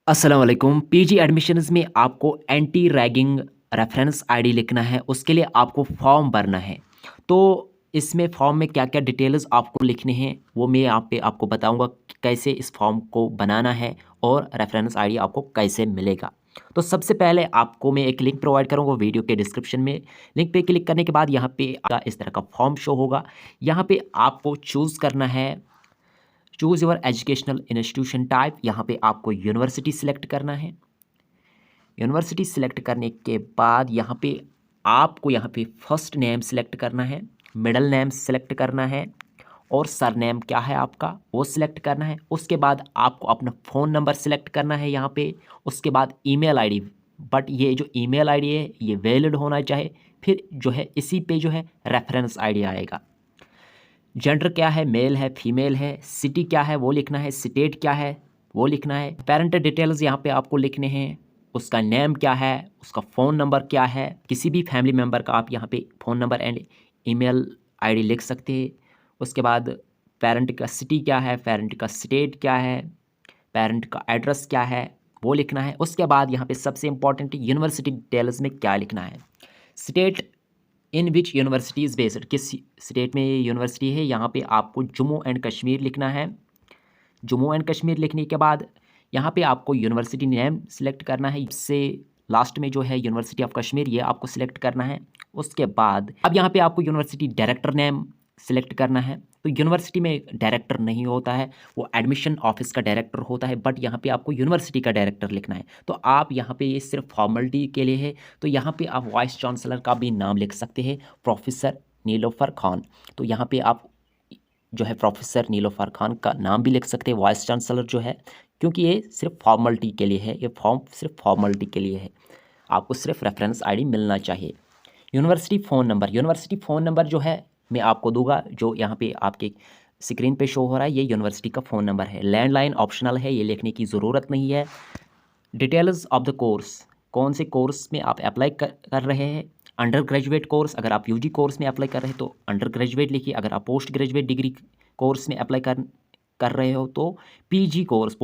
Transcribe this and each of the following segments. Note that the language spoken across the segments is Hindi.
अस्सलाम वालेकुम। पीजी एडमिशन्स में आपको एंटी रैगिंग रेफरेंस आईडी लिखना है, उसके लिए आपको फॉर्म भरना है। तो इसमें फॉर्म में क्या-क्या डिटेल्स आपको लिखने हैं, वो मैं यहाँ पे आपको बताऊँगा कि कैसे इस फॉर्म को बनाना है और रेफरेंस आईडी आपको कैसे मिलेगा। तो सबसे पहले आपको मैं एक लिंक प्रोवाइड करूँगा वीडियो के डिस्क्रिप्शन में। लिंक पे क्लिक करने के बाद यहाँ पे इस तरह का फॉर्म शो होगा। यहाँ पे आपको चूज़ करना है, choose your educational institution type. यहाँ पे आपको यूनिवर्सिटी सिलेक्ट करना है। यूनिवर्सिटी सिलेक्ट करने के बाद यहाँ पे आपको यहाँ पे फर्स्ट नेम सिलेक्ट करना है, मिडल नेम सिलेक्ट करना है और सरनेम क्या है आपका वो सिलेक्ट करना है। उसके बाद आपको अपना फ़ोन नंबर सिलेक्ट करना है यहाँ पे। उसके बाद ईमेल आईडी, बट ये जो ईमेल आईडी है ये वैलिड होना चाहिए। फिर जो है इसी पे जो है रेफरेंस आईडी आएगा। जेंडर क्या है, मेल है, फीमेल है, सिटी क्या है वो लिखना है, स्टेट क्या है वो लिखना है। पेरेंट डिटेल्स यहाँ पे आपको लिखने हैं, उसका नेम क्या है, उसका फ़ोन नंबर क्या है, किसी भी फैमिली मेम्बर का आप यहाँ पे phone number and email ID लिख सकते हैं। उसके बाद पेरेंट का सिटी क्या है, पेरेंट का स्टेट क्या है, पेरेंट का एड्रेस क्या है वो लिखना है। उसके बाद यहाँ पे सबसे इंपॉर्टेंट यूनिवर्सिटी डिटेल्स में क्या लिखना है, state in which university is based, किस स्टेट में ये यूनिवर्सिटी है। यहाँ पे आपको जम्मू एंड कश्मीर लिखना है। जम्मू एंड कश्मीर लिखने के बाद यहाँ पे आपको यूनिवर्सिटी नेम सिलेक्ट करना है। इससे लास्ट में जो है यूनिवर्सिटी ऑफ कश्मीर ये आपको सिलेक्ट करना है। उसके बाद अब यहाँ पे आपको यूनिवर्सिटी डायरेक्टर नेम सिलेक्ट करना है। तो यूनिवर्सिटी में डायरेक्टर नहीं होता है, वो एडमिशन ऑफिस का डायरेक्टर होता है, बट यहाँ पे आपको यूनिवर्सिटी का डायरेक्टर लिखना है। तो आप यहाँ पे ये सिर्फ फॉर्मेलिटी के लिए है। तो यहाँ पे आप वाइस चांसलर का भी नाम लिख सकते हैं, प्रोफेसर नीलोफर खान। तो यहाँ पे आप जो है प्रोफेसर नीलोफर खान का नाम भी लिख सकते हैं, वाइस चांसलर जो है, क्योंकि ये सिर्फ फॉर्मेलिटी के लिए है। ये फॉर्म सिर्फ फॉर्मेलिटी के लिए है, आपको सिर्फ रेफरेंस आईडी मिलना चाहिए। University phone number, university phone number जो है मैं आपको दूंगा, जो यहाँ पे आपके स्क्रीन पे शो हो रहा है, ये यूनिवर्सिटी का फ़ोन नंबर है। लैंडलाइन ऑप्शनल है, ये लिखने की ज़रूरत नहीं है। डिटेल्स ऑफ द कोर्स, कौन से कोर्स में आप अप्लाई कर रहे हैं। अंडर ग्रेजुएट कोर्स, अगर आप यूजी कोर्स में अप्लाई कर रहे हैं तो अंडर ग्रेजुएट लिखिए। अगर आप पोस्ट ग्रेजुएट डिग्री कोर्स में अप्लाई कर रहे हो तो PG course,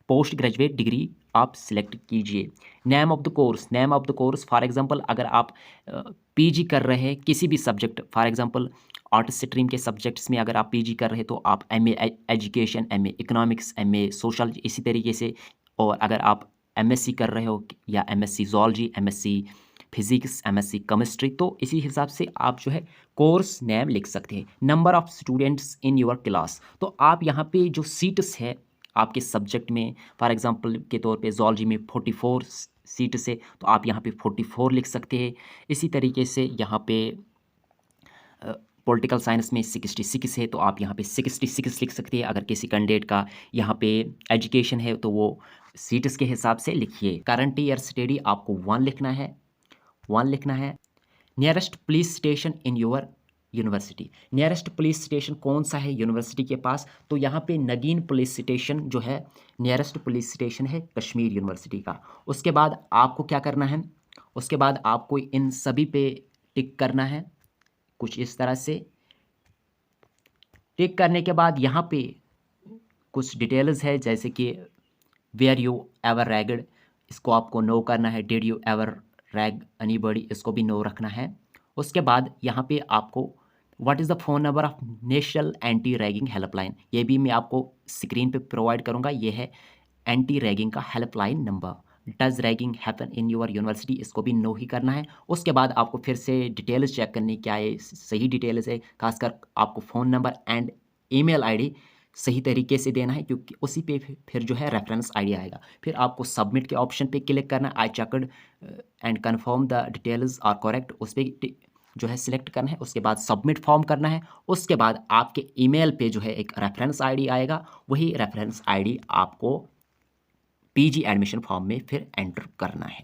post graduate degree आप सिलेक्ट कीजिए। Name of the course, name of the course for example अगर आप पीजी कर रहे हैं किसी भी subject, for example art stream के सब्जेक्ट्स में अगर आप पीजी कर रहे हैं तो आप MA education, MA economics, MA social, इसी तरीके से। और अगर आप एमएससी कर रहे हो या MSc zoology, MSc physics, MSc chemistry, तो इसी हिसाब से आप जो है कोर्स नेम लिख सकते हैं। Number of students in your class, तो आप यहाँ पे जो सीट्स है आपके सब्जेक्ट में, फॉर एग्जांपल के तौर पे ज़ूलॉजी में 44 सीट्स है तो आप यहाँ पे 44 लिख सकते हैं। इसी तरीके से यहाँ पे पॉलिटिकल साइंस में 66 है तो आप यहाँ पे 66 लिख सकते हैं। अगर किसी कैंडिडेट का यहाँ पे एजुकेशन है तो वो सीट्स के हिसाब से लिखिए। करंट ईयर स्टडी आपको 1 लिखना है, 1 लिखना है। Nearest police station in your university, nearest police station कौन सा है यूनिवर्सिटी के पास, तो यहाँ पे नगीन पुलिस स्टेशन जो है नियरेस्ट पुलिस स्टेशन है कश्मीर यूनिवर्सिटी का। उसके बाद आपको क्या करना है, उसके बाद आपको इन सभी पे टिक करना है, कुछ इस तरह से। टिक करने के बाद यहाँ पे कुछ डिटेल्स है, जैसे कि वेयर यू एवर रैगड, इसको आपको नो करना है। Did you ever rag anybody, इसको भी नो रखना है। उसके बाद यहाँ पे आपको what is the phone number of national anti ragging helpline, ये भी मैं आपको स्क्रीन पे प्रोवाइड करूँगा। ये है एंटी रैगिंग का helpline number. Does ragging happen in your university, इसको भी नो ही करना है। उसके बाद आपको फिर से डिटेल्स चेक करनी, क्या ये सही डिटेल्स है, खासकर आपको phone number and email ID सही तरीके से देना है, क्योंकि उसी पे फिर जो है रेफरेंस आईडी आएगा। फिर आपको सबमिट के ऑप्शन पे क्लिक करना है। I checked and confirm the details are correct, उस पर जो है सिलेक्ट करना है। उसके बाद सबमिट फॉर्म करना है। उसके बाद आपके ईमेल पे जो है एक रेफरेंस आईडी आएगा, वही रेफरेंस आईडी आपको पीजी एडमिशन फॉर्म में फिर एंटर करना है।